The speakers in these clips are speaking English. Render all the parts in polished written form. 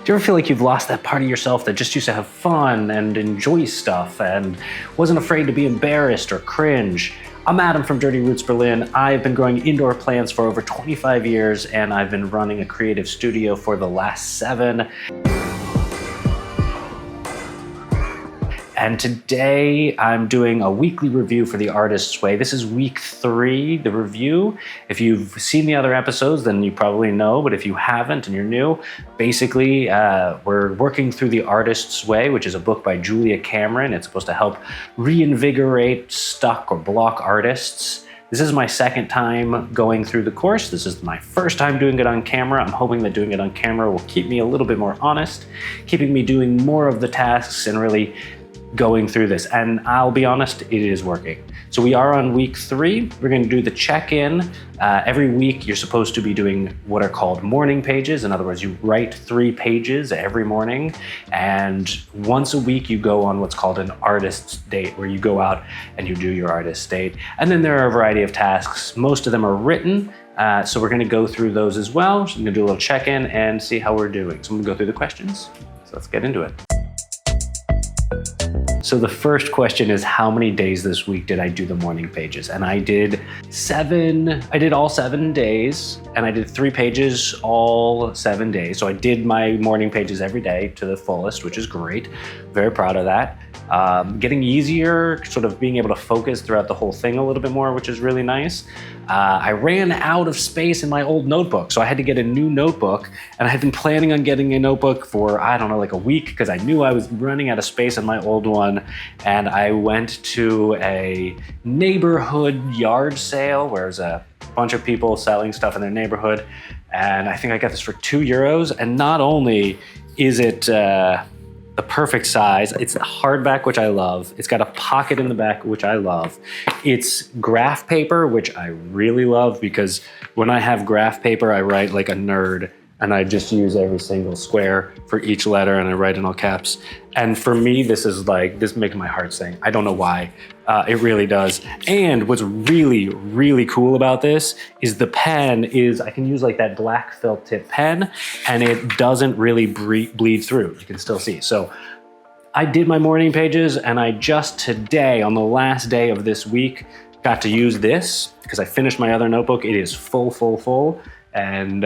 Do you ever feel like you've lost that part of yourself that just used to have fun and enjoy stuff and wasn't afraid to be embarrassed or cringe? I'm Adam from Dirty Roots Berlin. I've been growing indoor plants for over 25 years, and I've been running a creative studio for the last 7. And today I'm doing a weekly review for The Artist's Way. This is week 3, the review. If you've seen the other episodes, then you probably know, but if you haven't and you're new, basically we're working through The Artist's Way, which is a book by Julia Cameron. It's supposed to help reinvigorate stuck or block artists. This is my second time going through the course. This is my first time doing it on camera. I'm hoping that doing it on camera will keep me a little bit more honest, keeping me doing more of the tasks and really going through this. And I'll be honest, it is working. So we are on week 3. We're going to do the check-in. Every week you're supposed to be doing what are called morning pages. In other words, you write 3 pages every morning. And once a week you go on what's called an artist's date, where you go out and you do your artist's date. And then there are a variety of tasks. Most of them are written. So we're going to go through those as well. So I'm going to do a little check-in and see how we're doing. So I'm going to go through the questions. So let's get into it. So the first question is, how many days this week did I do the morning pages? And I did all 7 days, and I did 3 pages all 7 days. So I did my morning pages every day to the fullest, which is great. Very proud of that. Getting easier, sort of being able to focus throughout the whole thing a little bit more, which is really nice. I ran out of space in my old notebook, so I had to get a new notebook, and I had been planning on getting a notebook for, I don't know, like a week, because I knew I was running out of space in my old one, and I went to a neighborhood yard sale where there's a bunch of people selling stuff in their neighborhood, and I think I got this for €2, and not only is it the perfect size. It's hardback, which I love. It's got a pocket in the back, which I love. It's graph paper, which I really love, because when I have graph paper, I write like a nerd, and I just use every single square for each letter, and I write in all caps. And for me, this makes my heart sing. I don't know why. It really does. And what's really, really cool about this is the pen I can use like that black felt tip pen, and it doesn't really bleed through. You can still see. So I did my morning pages, and I just today, on the last day of this week, got to use this because I finished my other notebook. It is full. And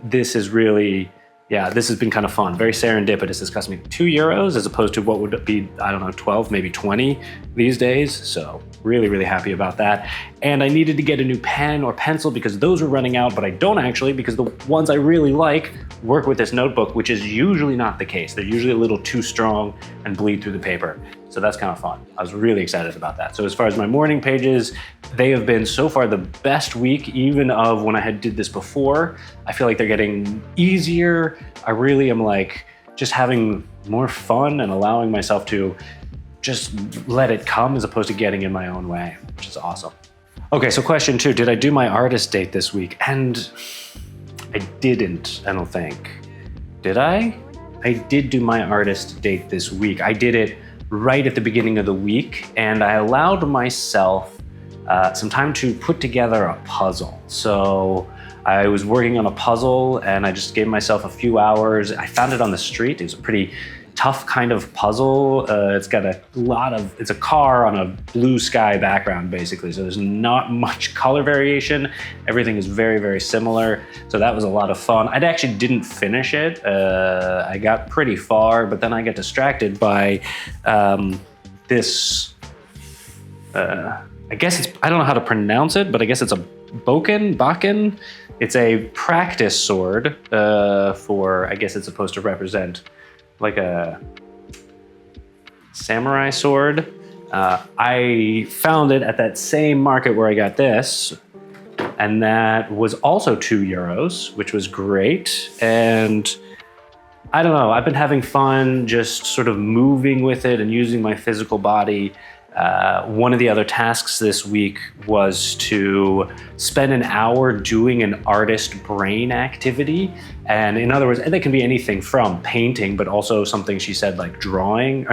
this is really, this has been kind of fun. Very serendipitous. It's cost me €2 as opposed to what would be, I don't know, 12, maybe 20 these days. So really, really happy about that. And I needed to get a new pen or pencil because those were running out, but I don't actually, because the ones I really like work with this notebook, which is usually not the case. They're usually a little too strong and bleed through the paper. So that's kind of fun. I was really excited about that. So as far as my morning pages, they have been so far the best week, even of when I did this before. I feel like they're getting easier. I really am like just having more fun and allowing myself to just let it come as opposed to getting in my own way, which is awesome. Okay, so question 2, did I do my artist date this week? And I didn't, I don't think. Did I? I did do my artist date this week. I did it right at the beginning of the week, and I allowed myself some time to put together a puzzle. So I was working on a puzzle, and I just gave myself a few hours. I found it on the street. It was a pretty tough kind of puzzle. It's a car on a blue sky background, basically. So there's not much color variation. Everything is very, very similar. So that was a lot of fun. I actually didn't finish it. I got pretty far, but then I got distracted by this, I guess I don't know how to pronounce it, but I guess it's a Bakken. It's a practice sword I guess it's supposed to represent like a samurai sword. I found it at that same market where I got this, and that was also €2, which was great. And I don't know, I've been having fun just sort of moving with it and using my physical body. One of the other tasks this week was to spend an hour doing an artist brain activity. And in other words, that can be anything from painting, but also something she said like driving.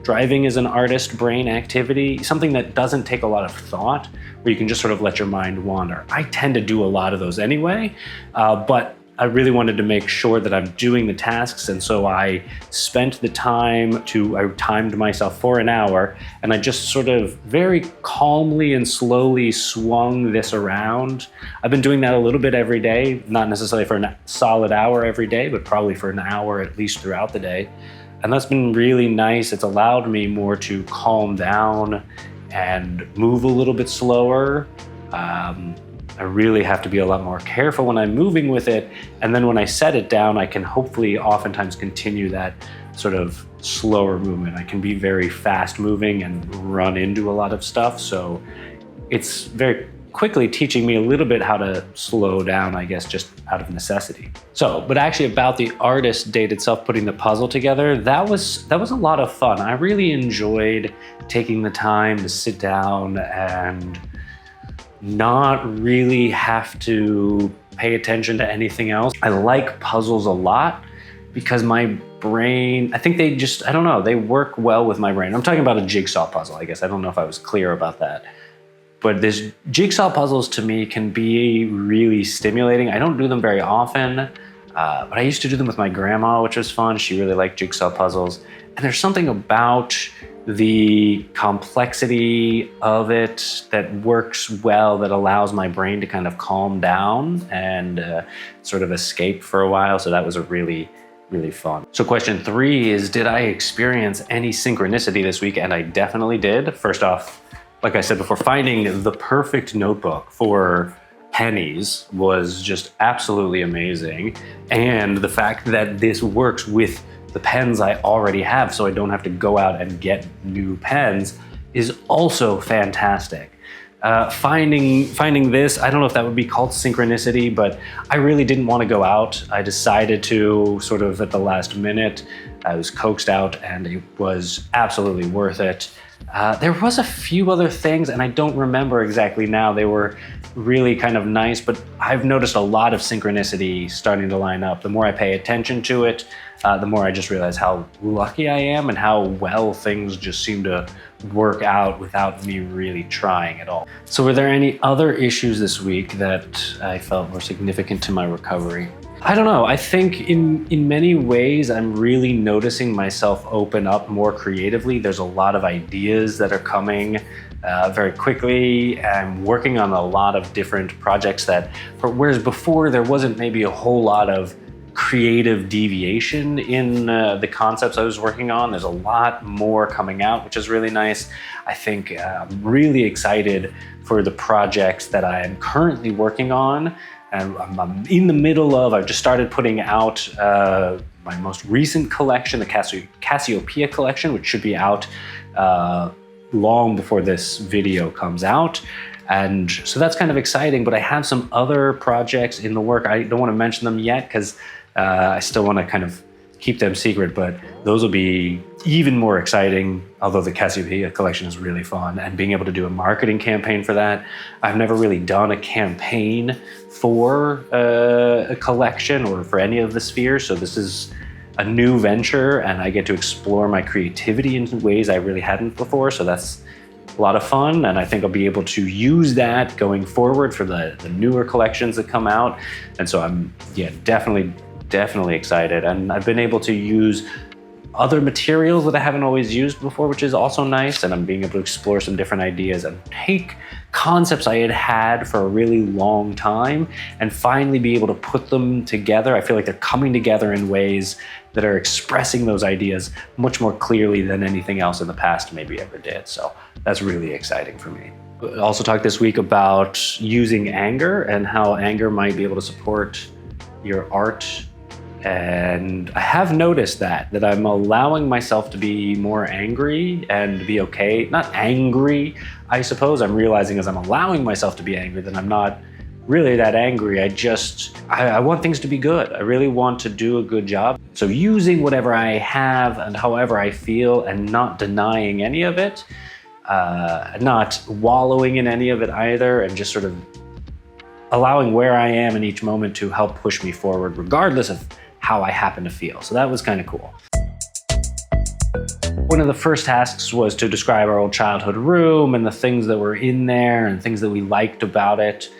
Driving is an artist brain activity, something that doesn't take a lot of thought, where you can just sort of let your mind wander. I tend to do a lot of those anyway, but I really wanted to make sure that I'm doing the tasks, and so I spent the time I timed myself for an hour, and I just sort of very calmly and slowly swung this around. I've been doing that a little bit every day, not necessarily for a solid hour every day, but probably for an hour at least throughout the day. And that's been really nice. It's allowed me more to calm down and move a little bit slower. I really have to be a lot more careful when I'm moving with it. And then when I set it down, I can hopefully oftentimes continue that sort of slower movement. I can be very fast moving and run into a lot of stuff. So it's very quickly teaching me a little bit how to slow down, I guess, just out of necessity. So, but actually about the artist date itself, putting the puzzle together, that was a lot of fun. I really enjoyed taking the time to sit down and not really have to pay attention to anything else. I like puzzles a lot because my brain, I think they just, I don't know, they work well with my brain. I'm talking about a jigsaw puzzle, I guess. I don't know if I was clear about that. But this jigsaw puzzles to me can be really stimulating. I don't do them very often, but I used to do them with my grandma, which was fun. She really liked jigsaw puzzles. And there's something about the complexity of it that works well, that allows my brain to kind of calm down and sort of escape for a while. So that was a really fun. So question 3 is, did I experience any synchronicity this week? And I definitely did. First off, like I said before, finding the perfect notebook for pennies was just absolutely amazing. And the fact that this works with the pens I already have, so I don't have to go out and get new pens, is also fantastic. Finding this, I don't know if that would be called synchronicity, but I really didn't want to go out. I decided to sort of at the last minute. I was coaxed out and it was absolutely worth it. There was a few other things, and I don't remember exactly now. They were really kind of nice, but I've noticed a lot of synchronicity starting to line up. The more I pay attention to it, the more I just realize how lucky I am and how well things just seem to work out without me really trying at all. So were there any other issues this week that I felt were significant to my recovery? I don't know. I think in many ways, I'm really noticing myself open up more creatively. There's a lot of ideas that are coming very quickly. I'm working on a lot of different projects whereas before there wasn't maybe a whole lot of creative deviation in the concepts I was working on. There's a lot more coming out, which is really nice. I think I'm really excited for the projects that I am currently working on. And I'm in the middle of, I've just started putting out my most recent collection, the Cassiopeia collection, which should be out long before this video comes out. And so that's kind of exciting, but I have some other projects in the work. I don't want to mention them yet because I still want to kind of keep them secret, but those will be even more exciting, although the Cassiopeia collection is really fun, and being able to do a marketing campaign for that. I've never really done a campaign for a collection or for any of the spheres, so this is a new venture, and I get to explore my creativity in ways I really hadn't before, so that's a lot of fun, and I think I'll be able to use that going forward for the newer collections that come out. And so I'm definitely excited, and I've been able to use other materials that I haven't always used before, which is also nice, and I'm being able to explore some different ideas and take concepts I had for a really long time and finally be able to put them together. I feel like they're coming together in ways that are expressing those ideas much more clearly than anything else in the past maybe ever did. So that's really exciting for me. I also talked this week about using anger and how anger might be able to support your art. And I have noticed that I'm allowing myself to be more angry and be okay. Not angry, I suppose. I'm realizing as I'm allowing myself to be angry that I'm not really that angry. I want things to be good. I really want to do a good job. So using whatever I have and however I feel and not denying any of it, not wallowing in any of it either, and just sort of allowing where I am in each moment to help push me forward regardless of how I happen to feel. So that was kind of cool. One of the first tasks was to describe our old childhood room and the things that were in there and things that we liked about it.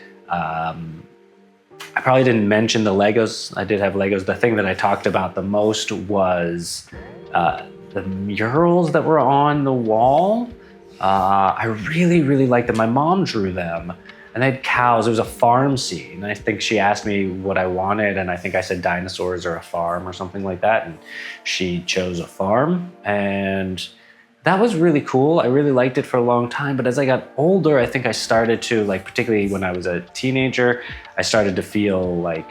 I probably didn't mention the Legos. I did have Legos. The thing that I talked about the most was the murals that were on the wall. I really, really liked them. My mom drew them, and they had cows. It was a farm scene. I think she asked me what I wanted, and I think I said dinosaurs or a farm or something like that, and she chose a farm, and that was really cool. I really liked it for a long time, but as I got older, I think I started to, like, particularly when I was a teenager, I started to feel like,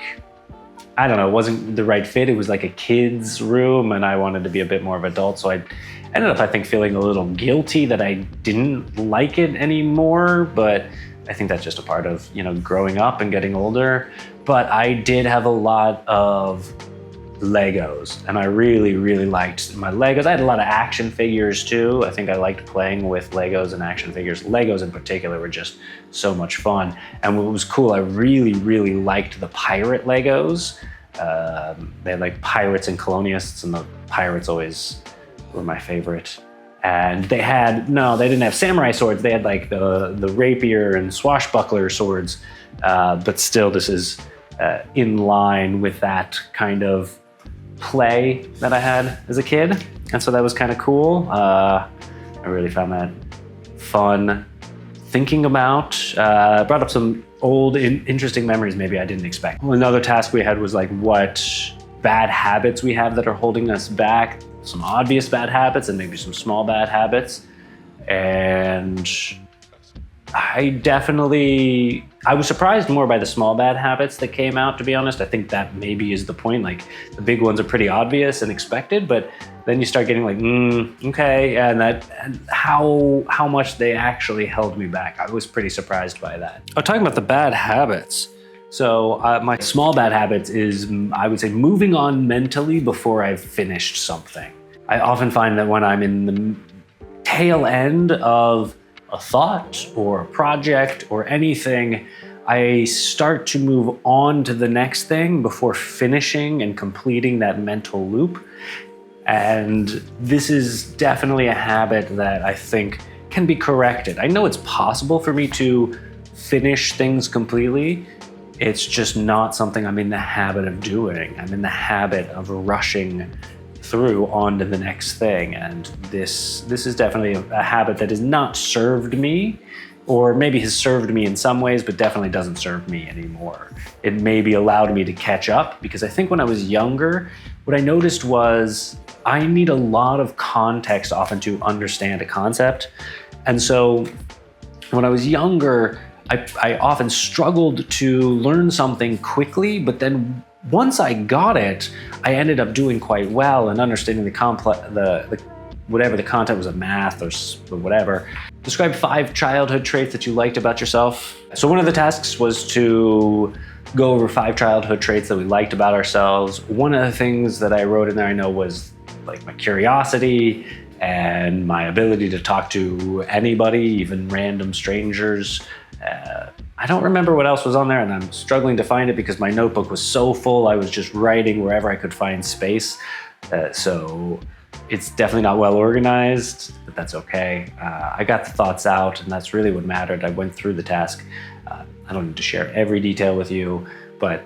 I don't know, it wasn't the right fit. It was like a kid's room, and I wanted to be a bit more of an adult, so I ended up, I think, feeling a little guilty that I didn't like it anymore, but I think that's just a part of, you know, growing up and getting older. But I did have a lot of Legos, and I really, really liked my Legos. I had a lot of action figures too. I think I liked playing with Legos and action figures. Legos in particular were just so much fun. And what was cool, I really, really liked the pirate Legos. They had like pirates and colonialists, and the pirates always were my favorite. And they didn't have samurai swords. They had like the rapier and swashbuckler swords. But still, this is in line with that kind of play that I had as a kid. And so that was kind of cool. I really found that fun thinking about. Brought up some old, interesting memories maybe I didn't expect. Another task we had was like what bad habits we have that are holding us back. Some obvious bad habits and maybe some small bad habits. And I was surprised more by the small bad habits that came out, to be honest. I think that maybe is the point. Like, the big ones are pretty obvious and expected, but then you start getting like, okay, and how much they actually held me back. I was pretty surprised by that. Talking about the bad habits. So my small bad habits is, I would say, moving on mentally before I've finished something. I often find that when I'm in the tail end of a thought or a project or anything, I start to move on to the next thing before finishing and completing that mental loop. And this is definitely a habit that I think can be corrected. I know it's possible for me to finish things completely. It's just not something I'm in the habit of doing. I'm in the habit of rushing through onto the next thing. And this is definitely a habit that has not served me, or maybe has served me in some ways, but definitely doesn't serve me anymore. It maybe allowed me to catch up, because I think when I was younger, what I noticed was I need a lot of context often to understand a concept. And so when I was younger, I often struggled to learn something quickly, but then once I got it, I ended up doing quite well and understanding whatever the content was, of math or whatever. Describe 5 childhood traits that you liked about yourself. So one of the tasks was to go over 5 childhood traits that we liked about ourselves. One of the things that I wrote in there, I know, was like my curiosity and my ability to talk to anybody, even random strangers. I don't remember what else was on there, and I'm struggling to find it because my notebook was so full. I was just writing wherever I could find space. So it's definitely not well organized, but that's okay. I got the thoughts out, and that's really what mattered. I went through the task. I don't need to share every detail with you, but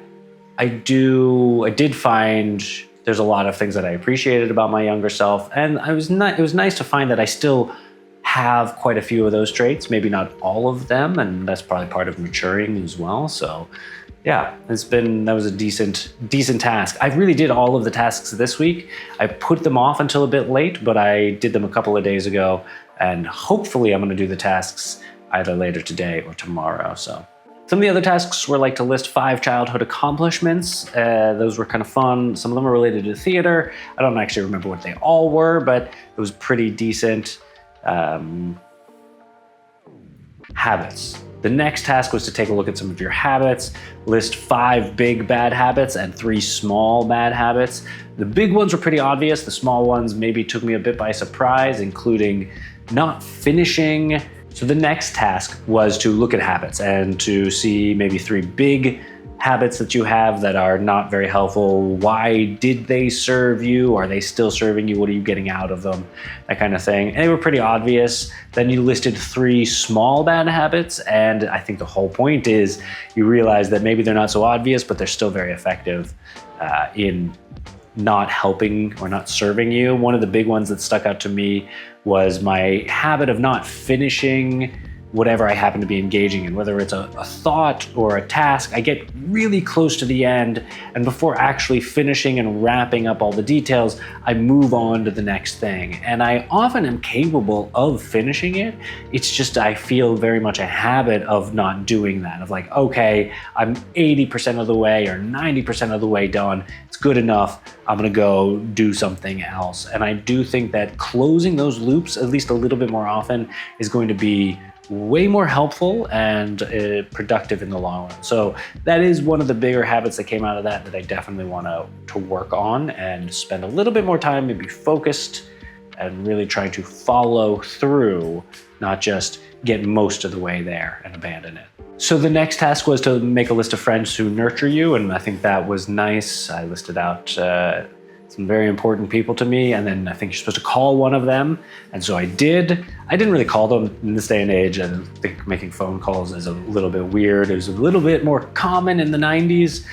I did find there's a lot of things that I appreciated about my younger self, and it was nice to find that I still have quite a few of those traits, maybe not all of them, and that's probably part of maturing as well. So yeah, that was a decent task. I really did all of the tasks this week. I put them off until a bit late, but I did them a couple of days ago, and hopefully I'm gonna do the tasks either later today or tomorrow. So some of the other tasks were like to list 5 childhood accomplishments. Those were kind of fun. Some of them were related to theater. I don't actually remember what they all were, but it was pretty decent. Habits. The next task was to take a look at some of your habits, list 5 big bad habits and 3 small bad habits. The big ones were pretty obvious. The small ones maybe took me a bit by surprise, including not finishing. So the next task was to look at habits and to see maybe 3 big habits that you have that are not very helpful. Why did they serve you? Are they still serving you? What are you getting out of them? That kind of thing. And they were pretty obvious. Then you listed 3 small bad habits. And I think the whole point is you realize that maybe they're not so obvious, but they're still very effective in not helping or not serving you. One of the big ones that stuck out to me was my habit of not finishing whatever I happen to be engaging in, whether it's a thought or a task. I get really close to the end, and before actually finishing and wrapping up all the details, I move on to the next thing. And I often am capable of finishing it. It's just I feel very much a habit of not doing that, of like, okay, I'm 80% of the way or 90% of the way done. It's good enough. I'm gonna go do something else. And I do think that closing those loops at least a little bit more often is going to be way more helpful and productive in the long run. So that is one of the bigger habits that came out of that I definitely want to work on and spend a little bit more time, maybe focused and really trying to follow through, not just get most of the way there and abandon it. So the next task was to make a list of friends who nurture you, and I think that was nice. I listed out some very important people to me, and then I think you're supposed to call one of them, and so I did. I didn't really call them in this day and age. I think making phone calls is a little bit weird. It was a little bit more common in the 90s.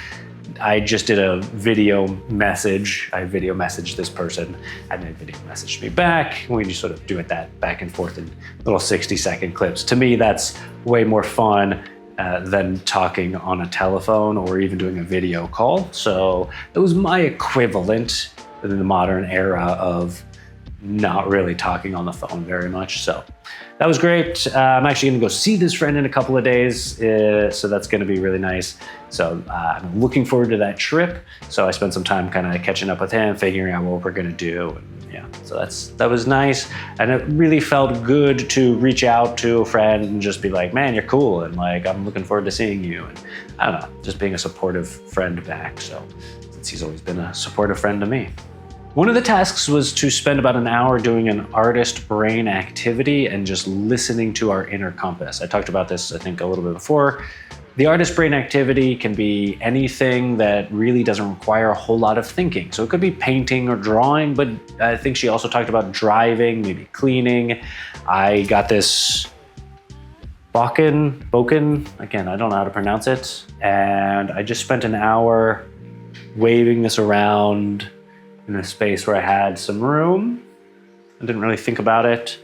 I just did a video message. I video messaged this person, and they video messaged me back. We just sort of do it that back and forth in little 60-second clips. To me, that's way more fun than talking on a telephone or even doing a video call. So it was my equivalent in the modern era of not really talking on the phone very much. So that was great. I'm actually gonna go see this friend in a couple of days. So that's gonna be really nice. So I'm looking forward to that trip. So I spent some time kind of catching up with him, figuring out what we're gonna do. And yeah, so that was nice. And it really felt good to reach out to a friend and just be like, man, you're cool. And like, I'm looking forward to seeing you. And I don't know, just being a supportive friend back. So since he's always been a supportive friend to me. One of the tasks was to spend about an hour doing an artist brain activity and just listening to our inner compass. I talked about this, I think, a little bit before. The artist brain activity can be anything that really doesn't require a whole lot of thinking. So it could be painting or drawing, but I think she also talked about driving, maybe cleaning. I got this Boken, again, I don't know how to pronounce it. And I just spent an hour waving this around in a space where I had some room. I didn't really think about it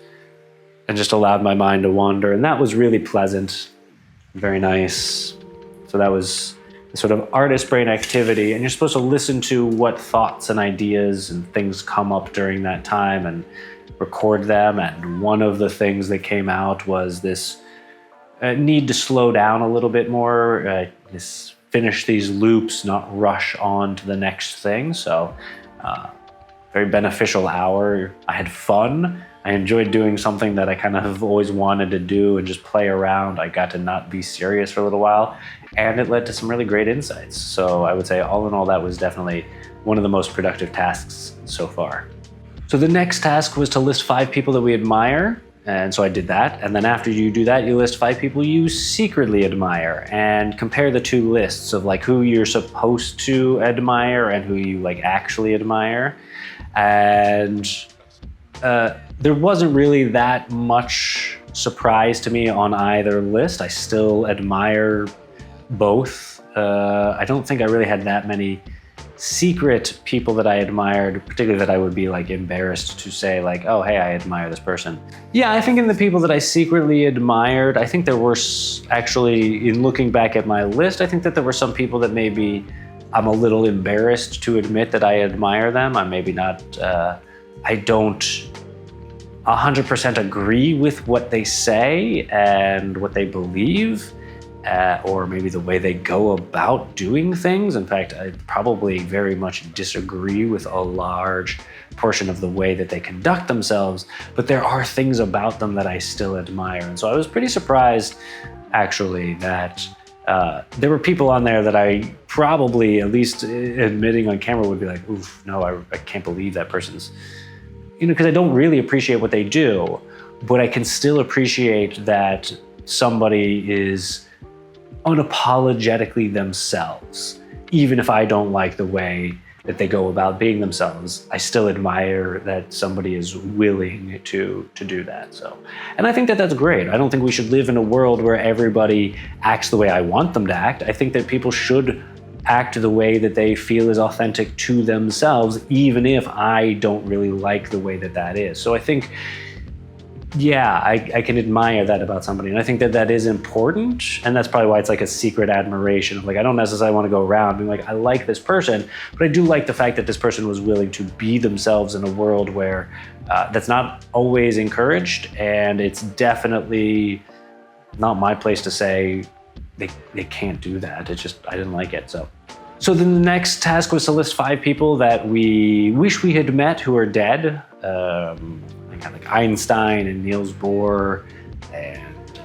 and just allowed my mind to wander. And that was really pleasant, very nice. So that was a sort of artist brain activity. And you're supposed to listen to what thoughts and ideas and things come up during that time and record them. And one of the things that came out was this need to slow down a little bit more, finish these loops, not rush on to the next thing. So very beneficial hour. I had fun. I enjoyed doing something that I kind of have always wanted to do and just play around. I got to not be serious for a little while, and it led to some really great insights. So I would say all in all, that was definitely one of the most productive tasks so far. So the next task was to list 5 people that we admire. And so I did that. And then after you do that, you list 5 people you secretly admire and compare the 2 lists of like who you're supposed to admire and who you like actually admire. And there wasn't really that much surprise to me on either list. I still admire both. I don't think I really had that many secret people that I admired, particularly that I would be like embarrassed to say like, oh, hey, I admire this person. Yeah, I think in the people that I secretly admired, I think there were actually, in looking back at my list, I think that there were some people that maybe I'm a little embarrassed to admit that I admire them. I'm maybe not, I don't 100% agree with what they say and what they believe. Or maybe the way they go about doing things. In fact, I probably very much disagree with a large portion of the way that they conduct themselves, but there are things about them that I still admire. And so I was pretty surprised, actually, that there were people on there that I probably, at least admitting on camera, would be like, oof, no, I can't believe that person's, because I don't really appreciate what they do, but I can still appreciate that somebody is unapologetically themselves. Even if I don't like the way that they go about being themselves, I still admire that somebody is willing to do that. So, and I think that that's great. I don't think we should live in a world where everybody acts the way I want them to act. I think that people should act the way that they feel is authentic to themselves, even if I don't really like the way that that is. So I think, yeah, I can admire that about somebody. And I think that that is important. And that's probably why it's like a secret admiration of like, I don't necessarily want to go around being like, I like this person, but I do like the fact that this person was willing to be themselves in a world where that's not always encouraged. And it's definitely not my place to say they can't do that. It's just, I didn't like it. So then the next task was to list 5 people that we wish we had met who are dead. Like Einstein and Niels Bohr, and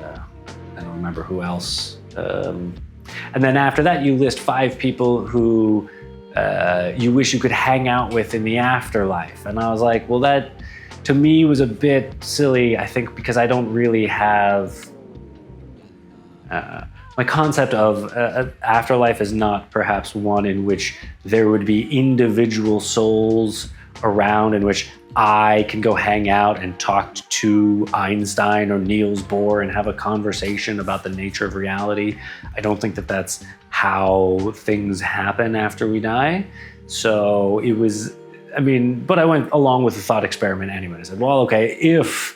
I don't remember who else. And then after that, you list 5 people who you wish you could hang out with in the afterlife. And I was like, well, that to me was a bit silly, I think, because I don't really have my concept of afterlife is not perhaps one in which there would be individual souls around in which I can go hang out and talk to Einstein or Niels Bohr and have a conversation about the nature of reality. I don't think that that's how things happen after we die. So it was, but I went along with the thought experiment anyway. I said, well, okay, if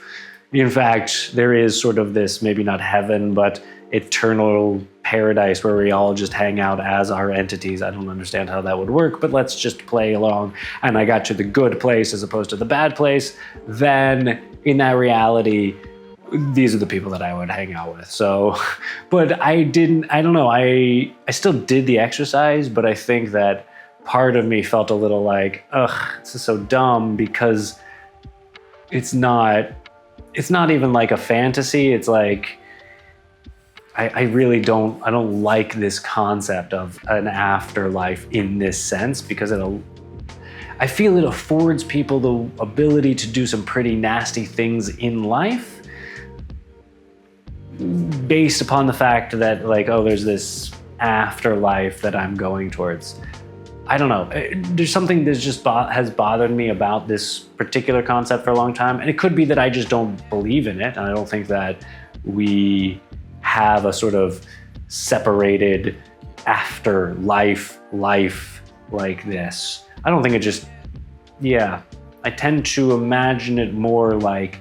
in fact there is sort of this, maybe not heaven, but eternal paradise where we all just hang out as our entities. I don't understand how that would work, but let's just play along. And I got to the good place as opposed to the bad place. Then in that reality, these are the people that I would hang out with. So, but I don't know. I still did the exercise, but I think that part of me felt a little like, ugh, this is so dumb because it's not even like a fantasy. It's like, I really don't like this concept of an afterlife in this sense because I feel it affords people the ability to do some pretty nasty things in life based upon the fact that like, oh, there's this afterlife that I'm going towards. I don't know. There's something that just has bothered me about this particular concept for a long time. And it could be that I just don't believe in it. And I don't think that we have a sort of separated afterlife life like this. I don't think it just, I tend to imagine it more like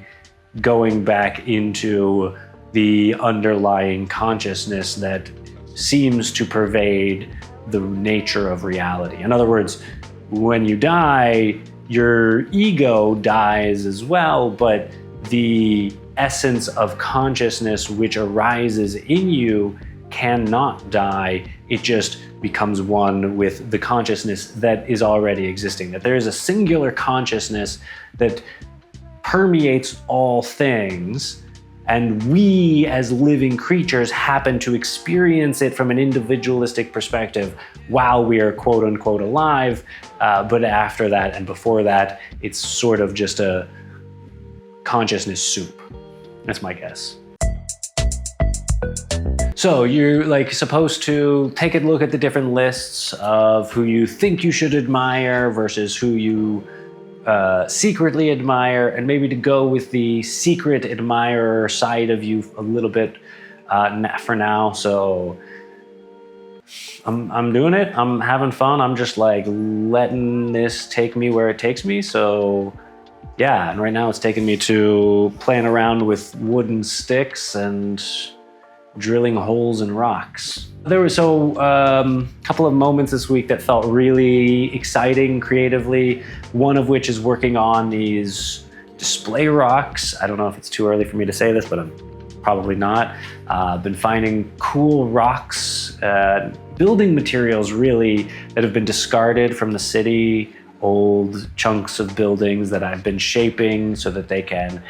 going back into the underlying consciousness that seems to pervade the nature of reality. In other words, when you die, your ego dies as well, but the essence of consciousness which arises in you cannot die. It just becomes one with the consciousness that is already existing. That there is a singular consciousness that permeates all things, and we as living creatures happen to experience it from an individualistic perspective while we are quote unquote alive. But after that and before that, it's sort of just a consciousness soup. That's my guess. So you're like supposed to take a look at the different lists of who you think you should admire versus who you secretly admire, and maybe to go with the secret admirer side of you a little bit for now. So I'm doing it. I'm having fun. I'm just like letting this take me where it takes me. So yeah, and right now it's taking me to playing around with wooden sticks and drilling holes in rocks. There were a couple of moments this week that felt really exciting creatively, one of which is working on these display rocks. I don't know if it's too early for me to say this, but I'm probably not. Been finding cool rocks, building materials really that have been discarded from the city, old chunks of buildings that I've been shaping so that they can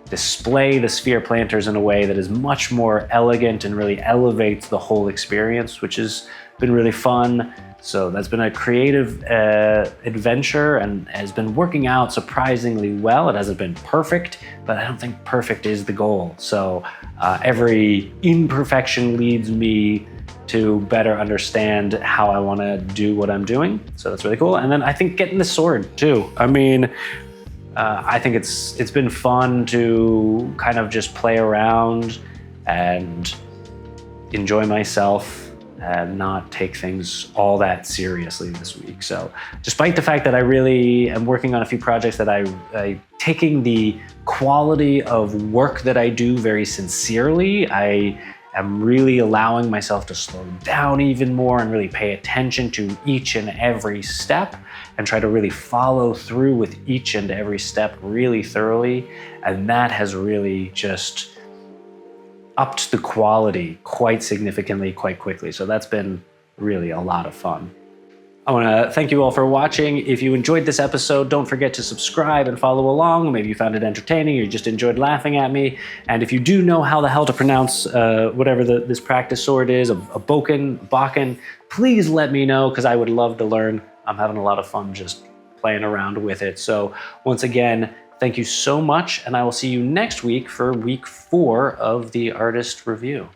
display the sphere planters in a way that is much more elegant and really elevates the whole experience, which has been really fun. So that's been a creative adventure and has been working out surprisingly well. It hasn't been perfect, but I don't think perfect is the goal. So every imperfection leads me to better understand how I want to do what I'm doing. So that's really cool. And then I think getting the sword too. I mean, I think it's been fun to kind of just play around and enjoy myself and not take things all that seriously this week. So despite the fact that I really am working on a few projects that I taking the quality of work that I do very sincerely, I am really allowing myself to slow down even more and really pay attention to each and every step and try to really follow through with each and every step really thoroughly. And that has really just upped the quality quite significantly, quite quickly. So that's been really a lot of fun. I want to thank you all for watching. If you enjoyed this episode, don't forget to subscribe and follow along. Maybe you found it entertaining or you just enjoyed laughing at me. And if you do know how the hell to pronounce whatever this practice sword is, a Bakken, please let me know, because I would love to learn. I'm having a lot of fun just playing around with it. So once again, thank you so much, and I will see you next week for week 4 of the Artist Review.